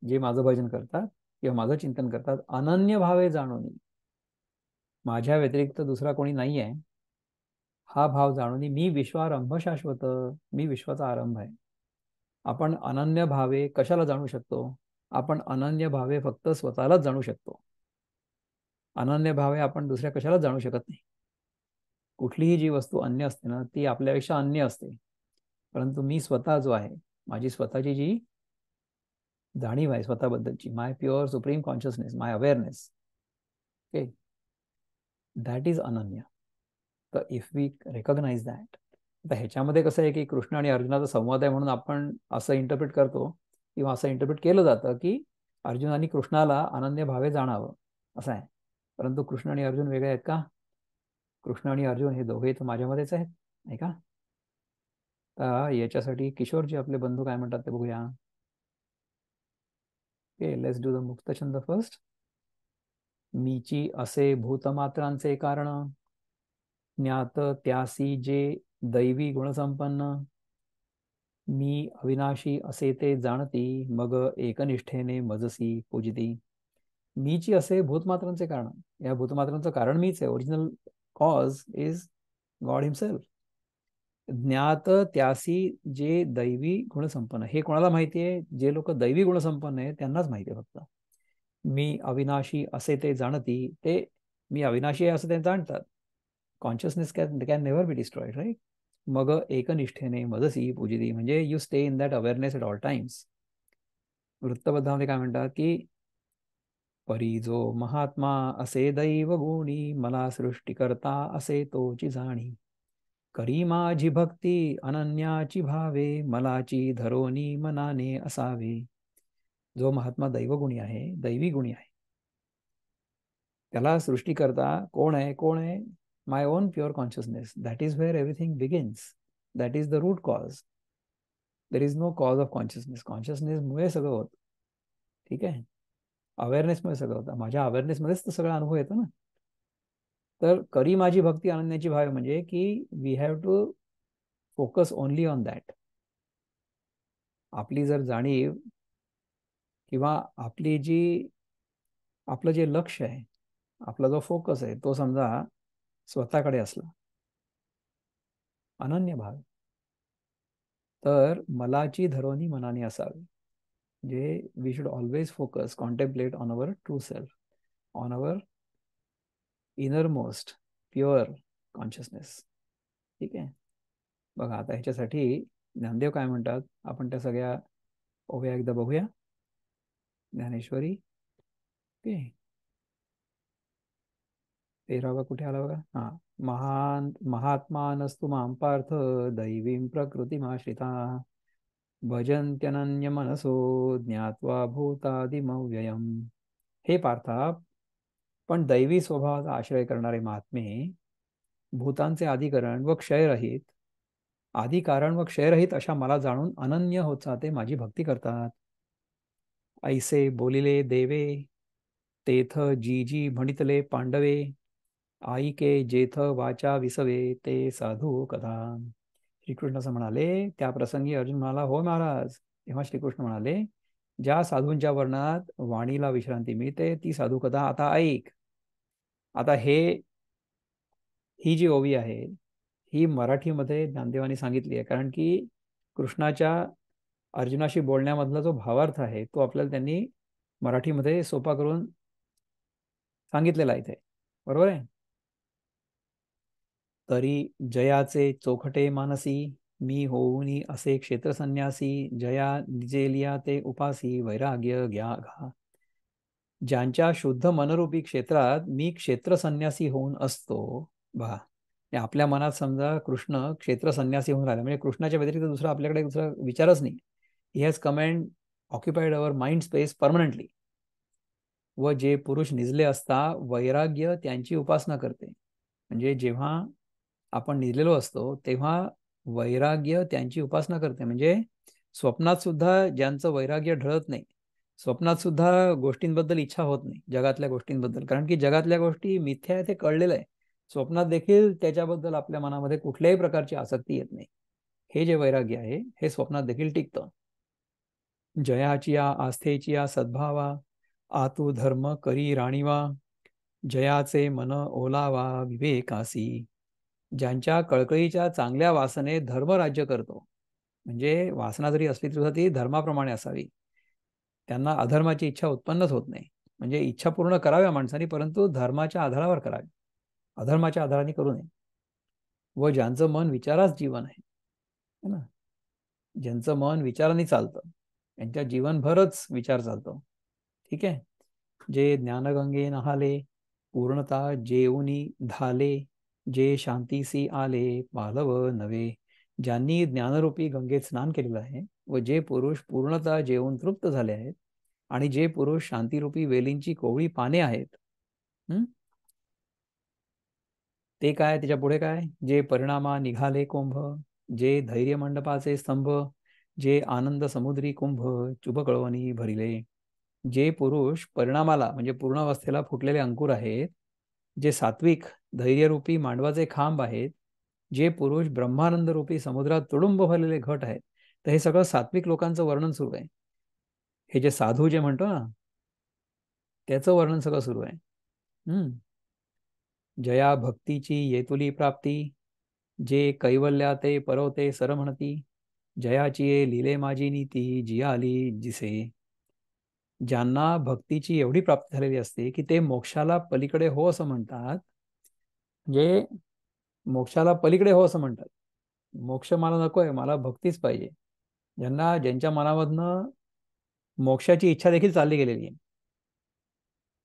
जे माझं भजन करतात किंवा माझं चिंतन करतात, अनन्य भावे जाणून, माझ्या व्यतिरिक्त दुसरा कोणी नाही आहे हा भाव जाणून मी विश्वारंभ शाश्वत, मी विश्वाचा आरंभ आहे. आपण अनन्य भावे कशाला जाणू शकतो? आपण अनन्य भावे फक्त स्वतःलाच जाणू शकतो. अनन्य भावे आपण दुसऱ्या कशाला जाणू शकत नाही. कुठलीही जी वस्तू अन्य असते ना, ती आपल्यापेक्षा अन्य असते. परंतु मी स्वतः जो आहे, माझी स्वतःची जी जाणीव आहे स्वतःबद्दलची, my pure supreme consciousness, my awareness, okay, that is ananya. तर इफ वी रेकॉग्नाइज दॅट, आता ह्याच्यामध्ये कसं आहे की कृष्ण आणि अर्जुनाचा संवाद आहे म्हणून आपण असं इंटरप्रिट करतो किंवा असं इंटरप्रिट केलं जातं की अर्जुनाने कृष्णाला अनन्य भावे जाणावं असं आहे. परंतु कृष्ण आणि अर्जुन वेगळे आहेत का? कृष्ण आणि अर्जुन हे दोघे तर माझ्यामध्येच आहेत, नाही का? आता याच्यासाठी किशोरजी आपले बंधू काय म्हणतात ते बघूया. ओके, लेट्स डू द मुक्त छंद फर्स्ट. मीची असे भूतमात्रांचे कारण, ज्ञात त्यासी जे दैवी गुणसंपन्न. मी अविनाशी असे ते जाणती, मग एकनिष्ठेने मजसी पूजिती. मीची असे भूतमात्रांचे कारण, या भूतमात्रांचं कारण मीच आहे. Original cause is God himself. ज्ञात त्यासी जे दैवी गुणसंपन्न, हे कोणाला माहिती आहे? जे लोक दैवी गुणसंपन्न आहे त्यांनाच माहिती आहे फक्त. मी अविनाशी असे ते जाणती, ते मी अविनाशी आहे असं ते जाणतात. Consciousness can never be destroyed, right. मग एकनिष्ठेने मजसी पूजिती, म्हणजे you stay in that awareness at all times. वृत्तबद्धामध्ये काय म्हणतात की परी जो महात्मा असे दैव गुणी, मला सृष्टी करता असे तोची जाणी. करी माझी भक्ती अनन्याची भावे, मलाची धरोनी मनाने असावे. जो महात्मा दैवगुणी आहे, दैवी गुणी आहे, त्याला सृष्टी करता कोण आहे? कोण आहे? My own pure consciousness. That is where everything begins. That is the root cause. There is no cause of consciousness. कॉन्शियसनेसमुळे सगळं होतं. ठीक आहे, अवेअरनेसमुळे सगळं होतं. माझ्या अवेअरनेसमध्येच तर सगळा अनुभव येतो ना. तर करी माझी भक्ती अनन्याची भावे म्हणजे की we have to focus only on that. आपली जर जाणीव किंवा आपली जी आपलं जे लक्ष आहे, आपला जो फोकस आहे, तो समजा स्वतःकडे असला, अनन्य भाव, तर मलाची धरोनी मनाने असावी. म्हणजे we should always focus, contemplate on our true self, on our innermost pure consciousness. ठीक आहे. बघा आता ह्याच्यासाठी ज्ञानदेव काय म्हणतात, आपण त्या सगळ्या ओव्या एकदा बघूया. ज्ञानेश्वरी. ओके, 13वा कुठे आला बघा. हा, महान महात्मानस्तु मां पार्थ दैवीं प्रकृतिमाश्रिता, भजन्त्यनन्य मनसो ज्ञात्वा भूतादिमव्ययम. हे पार्था, पण दैवी स्वभावाचा आश्रय करणारे महात्मे भूतांचे आदिकरण व क्षयरहित, आदी कारण व क्षयरहित अशा मला जाणून अनन्य होत जाते माझी भक्ती करतात. ऐसे बोलिले देवे, तेथ जी जी म्हणितले पांडवे, आईके जेथ वाचा विसवे ते साधू कथा. श्रीकृष्ण असं म्हणाले. त्या प्रसंगी अर्जुन म्हणाला, हो महाराज. तेव्हा श्रीकृष्ण म्हणाले, ज्या साधूंच्या वर्णात वाणीला विश्रांती मिळते ती साधू कथा आता ऐक. आता ही जी ओवी आहे, ही मराठीमध्ये ज्ञानदेवानी सांगितली आहे, कारण की कृष्णाच्या अर्जुनाशी बोलण्यामधला जो भावार्थ आहे तो आपल्याला त्यांनी मराठीमध्ये सोपा करून सांगितलेला आहे इथे. बरोबर आहे. तरी जयाचे चोखटे मानसी, मी होऊनी असे क्षेत्र संन्यासी, जया निजेलिया ते उपासी, वैराग्य घ्या घा. ज्यांच्या शुद्ध मनरूपी क्षेत्रात मी क्षेत्र संन्यासी होऊन असतो. बघा, आपल्या मनात समजा कृष्ण क्षेत्र संन्यासी होऊन राहिला, म्हणजे कृष्णाच्या व्यतिरिक्त दुसरा आपल्याकडे दुसरा विचारच नाही. He has come and occupied our mind space permanently. व जे पुरुष निजले असता वैराग्य त्यांची उपासना करते. म्हणजे जेव्हा आपण निजलेलो असतो तेव्हा वैराग्य त्यांची उपासना करते. म्हणजे स्वप्नात सुद्धा ज्यांचं वैराग्य ढळत नाही, स्वप्नात सुद्धा गोष्टींबद्दल इच्छा होत नाही, जगातल्या गोष्टींबद्दल, कारण की जगातल्या गोष्टी मिथ्या आहे ते कळलेलं आहे. स्वप्नात देखील त्याच्याबद्दल आपल्या मनामध्ये कुठल्याही प्रकारची आसक्ती येत नाही. हे जे वैराग्य आहे हे स्वप्नात देखील टिकतं. जयाची आस्थेची सद्भावा, आतु धर्म करी राणीवा, जयाचे मन ओलावा विवेकासी. ज्यांच्या कळकळीच्या चांगल्या वासने धर्म राज्य करतो, म्हणजे वासना जरी असली तरी ती धर्माप्रमाणे असावी. त्यांना अधर्माची इच्छा उत्पन्नच होत नाही. म्हणजे इच्छा पूर्ण कराव्या माणसाने, परंतु धर्माच्या आधारावर करावी, अधर्माच्या आधाराने करू नये. व ज्यांचं मन विचाराच जीवन आहे ना, ज्यांचं मन विचाराने चालतं, त्यांच्या जीवनभरच विचार चालतो. ठीक आहे. जे ज्ञानगंगे नहाले, पूर्णता जेऊनी धाले, जे शांतीसी आले पालव नवे. ज्यांनी ज्ञानरूपी गंगेत स्नान केलेलं आहे व जे पुरुष पूर्णता जेवून तृप्त झाले आहेत, आणि जे पुरुष शांतीरूपी वेलींची कोवळी पाने आहेत, ते काय, त्याच्या पुढे काय, जे परिणामा निघाले कुंभ, जे धैर्य मंडपाचे स्तंभ, जे आनंद समुद्री कुंभ चुबकळवणी भरिले, जे पुरुष परिणामाला म्हणजे पूर्णावस्थेला फुटलेले अंकुर आहेत, जे सात्विक धैर्यरूपी मांडवाचे खांब आहेत, जे पुरुष ब्रह्मानंद रूपी समुद्रात तुडुंब भरलेले घट आहेत. तर हे सगळं सात्विक लोकांचं वर्णन सुरू आहे. हे जे साधू जे म्हणतो ना, त्याचं वर्णन सगळं सुरू आहे. जया भक्तीची येतुली प्राप्ती, जे कैवल्या ते परवते सर म्हणती, जयाची ये लिले माझी नीती, जियाली जिसे. ज्यांना भक्तीची एवढी प्राप्ती झालेली असते की ते मोक्षाला पलीकडे हो असं म्हणतात, म्हणजे मोक्षाला पलीकडे हो असं म्हणतात. मोक्ष मला नकोय, मला भक्तीच पाहिजे. ज्यांच्या मनामधनं मोक्षाची इच्छा देखील चालली गेलेली आहे.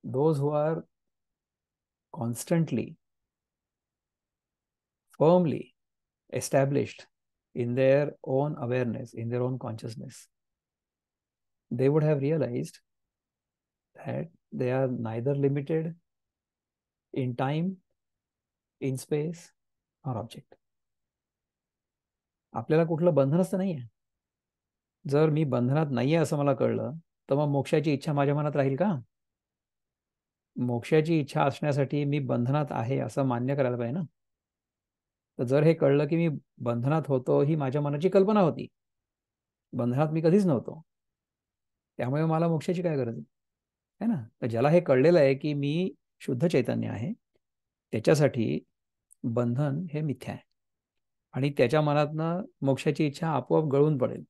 Those who are constantly firmly established in their own awareness, in their own consciousness, they would have realized that they are neither limited in time, in space or object. आपल्याला कुठलं बंधनच तर नाही आहे. जर मी बंधनात नाहीये असं मला कळलं, तर मग मोक्षाची इच्छा माझ्या मनात राहील का? मोक्षाची इच्छा असण्यासाठी मी बंधनात आहे असं मान्य करायला पाहिजे ना. तर जर हे कळलं की मी बंधनात होतो, ही माझ्या मनाची कल्पना होती, बंधनात मी कधीच नव्हतो, त्यामुळे मला मोक्षाची काय गरज आहे ना. तर ज्याला हे कळलेलं आहे की मी शुद्ध चैतन्य आहे, त्याच्यासाठी बंधन हे मिथ्या आहे आणि त्याच्या मनातनं मोक्षाची इच्छा आपोआप गळून पडेल.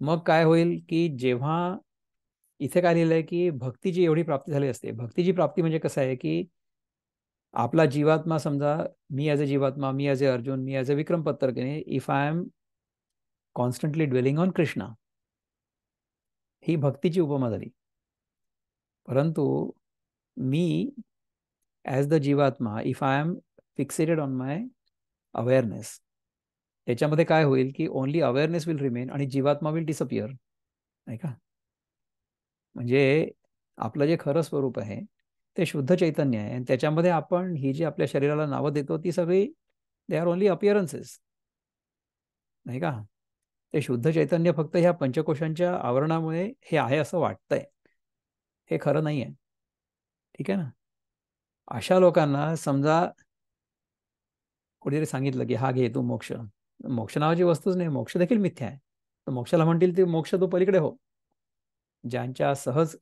मग काय होईल की जेव्हा इथे काय लिहिलंय की भक्तीची एवढी प्राप्ती झाली असते. भक्तीची प्राप्ती म्हणजे कसं आहे की आपला जीवात्मा, समजा मी ॲज अ जीवात्मा, मी ॲज अ अर्जुन, मी ॲज अ विक्रम पत्तरकेने, if I am constantly dwelling on Krishna, ही भक्तीची उपमा झाली. परंतु मी as the jivatma, if I am fixated on my awareness, त्याच्यामध्ये काय होईल की ओनली अवेअरनेस विल रिमेन आणि जीवात्मा विल डिसअपिअर, नाही का. म्हणजे आपलं जे खरं स्वरूप आहे ते शुद्ध चैतन्य आहे आणि त्याच्यामध्ये आपण ही जी आपल्या शरीराला नावं देतो ती सगळी दे आर ओनली अपिअरन्सेस, नाही का. ते शुद्ध चैतन्य फक्त ह्या पंचकोशांच्या आवरणामुळे हे आहे असं वाटतंय, हे खरं नाही आहे. ठीक आहे ना. अशा लोकांना समजा कोणीतरी सांगितलं की हा घे तू मोक्ष, मोक्ष नावाची वस्तूच नाही, मोक्ष देखील मिथ्या आहे. तर मोक्षाला म्हणतील ते मोक्ष तू पलीकडे हो. ज्यांच्या सहज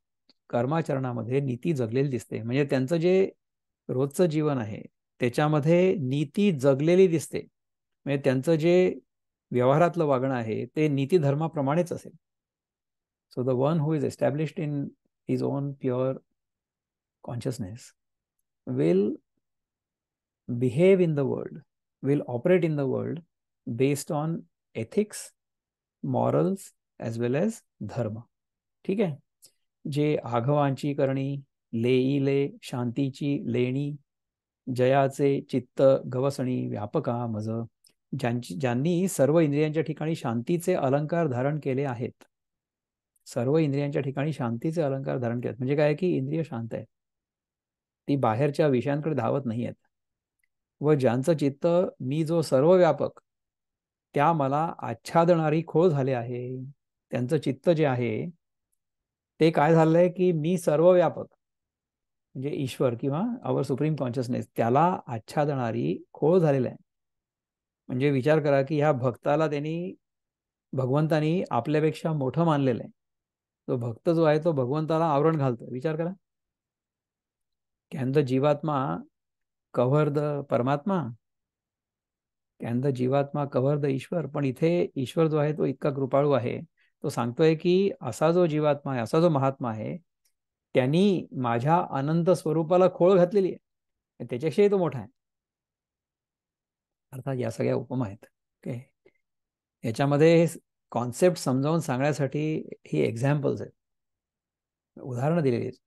कर्माचरणामध्ये नीती जगलेली दिसते, म्हणजे त्यांचं जे रोजचं जीवन आहे त्याच्यामध्ये नीती जगलेली दिसते, म्हणजे त्यांचं जे व्यवहारातलं वागणं आहे ते नीती धर्माप्रमाणेच असेल. So the one who is established in his on pure consciousness will behave in the world, will operate in the world based on ethics, morals as well as dharma. ठीक आहे. जे आघवांची करणी, लेईले शांतीची लेणी, जयाचे चित्त गवसणी व्यापका मज, ज्यांनी सर्व इंद्रियांच्या ठिकाणी शांतीचे अलंकार धारण केले आहेत. सर्व इंद्रियांच्या ठिकाणी शांतीचे अलंकार धारण केले म्हणजे काय की इंद्रिय शांत आहेत, ती बाहेरच्या विषयांकडे धावत नाही आहेत. व ज्यांचं चित्त मी जो सर्व व्यापक त्या मला आच्छादणारी खोळ झाले आहे, त्यांचं चित्त जे आहे ते काय झालंय की मी सर्व व्यापक म्हणजे ईश्वर किंवा आवर सुप्रीम कॉन्शियसनेस त्याला आच्छादणारी खोळ झालेलं आहे. म्हणजे विचार करा की ह्या भक्ताला त्यांनी भगवंतानी आपल्यापेक्षा मोठं मानलेलं आहे. तो भक्त जो आहे तो भगवंताला आवरण घालतो. विचार करा. कॅन द जीवात्मा कव्हर द परमात्मा, कॅन द जीवात्मा कव्हर द ईश्वर. पण इथे ईश्वर जो आहे तो इतका कृपाळू आहे, तो सांगतोय की असा जो जीवात्मा आहे, असा जो महात्मा आहे, त्यांनी माझ्या अनंत स्वरूपाला खोळ घातलेली आहे, त्याच्याशिवाय तो मोठा आहे. अर्थात या सगळ्या उपमा आहेत. ओके, याच्यामध्ये कॉन्सेप्ट समजावून सांगण्यासाठी ही एक्झाम्पल्स आहेत, उदाहरणं दिलेली आहेत,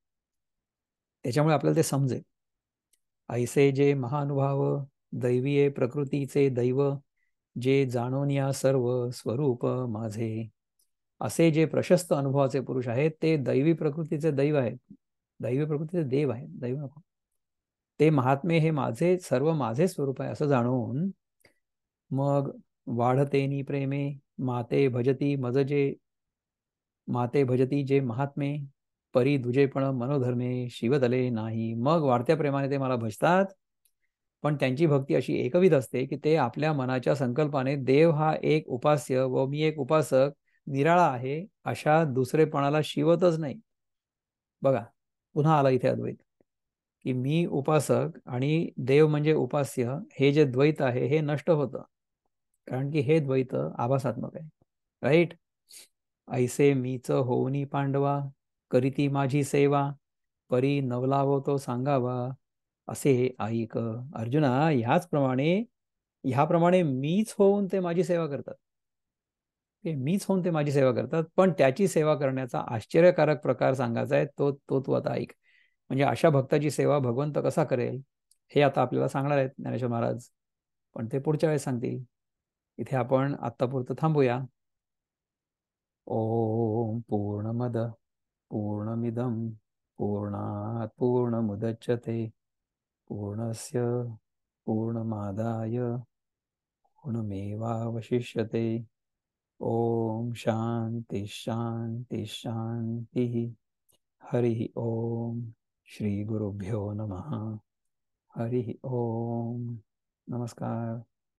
त्याच्यामुळे आपल्याला ते समजेल. ऐसे जे महानुभाव दैवीये प्रकृतीचे दैव, जे जाणून या सर्व स्वरूप माझे. असे जे प्रशस्त अनुभवाचे पुरुष आहेत ते दैवी प्रकृतीचे दैव आहेत, दैवी प्रकृतीचे देव आहेत, दैव नको. ते महात्मे हे माझे सर्व माझे स्वरूप आहे असं जाणून मग वाढतेनी प्रेमे, माते भजती मजजे, माते भजती जे महात्मे, परी दुजेपण मनोधर्मे शिवदले नाही. मग वाढत्या प्रेमाने ते मला भजतात, पण त्यांची भक्ती अशी एकविध असते की ते आपल्या मनाच्या संकल्पाने देव हा एक उपास्य व मी एक उपासक निराळा आहे अशा दुसरेपणाला शिवतच नाही. बघा, पुन्हा आला इथे अद्वैत, की मी उपासक आणि देव म्हणजे उपास्य, हे जे द्वैत आहे हे नष्ट होतं, कारण की हे द्वैत आभासात्मक आहे. राईट. ऐसे मीच होऊनी पांडवा, करीती माझी सेवा, परी नवलावो तो सांगावा, असे ऐक. अर्जुना, ह्याप्रमाणे मीच होऊन ते माझी सेवा करतात. मीच होऊन ते माझी सेवा करतात, पण त्याची सेवा करण्याचा आश्चर्यकारक प्रकार सांगायचा आहे, तो तो तू आता ऐक. म्हणजे अशा भक्ताची सेवा भगवंत कसा करेल हे आता आपल्याला सांगणार आहेत ज्ञानेश्वर महाराज, पण ते पुढच्या वेळेस सांगतील. इथे आपण आत्तापुरतं थांबूया. ओम पूर्णमद पूर्णमिदं पूर्णात् पूर्णमुदच्यते पूर्णस्य पूर्णमादाय पूर्णमेवावशिष्यते. ओम शांती शांती शांती. हरि ओम. श्री गुरुभ्यो नमः. हरि ओम. नमस्कार.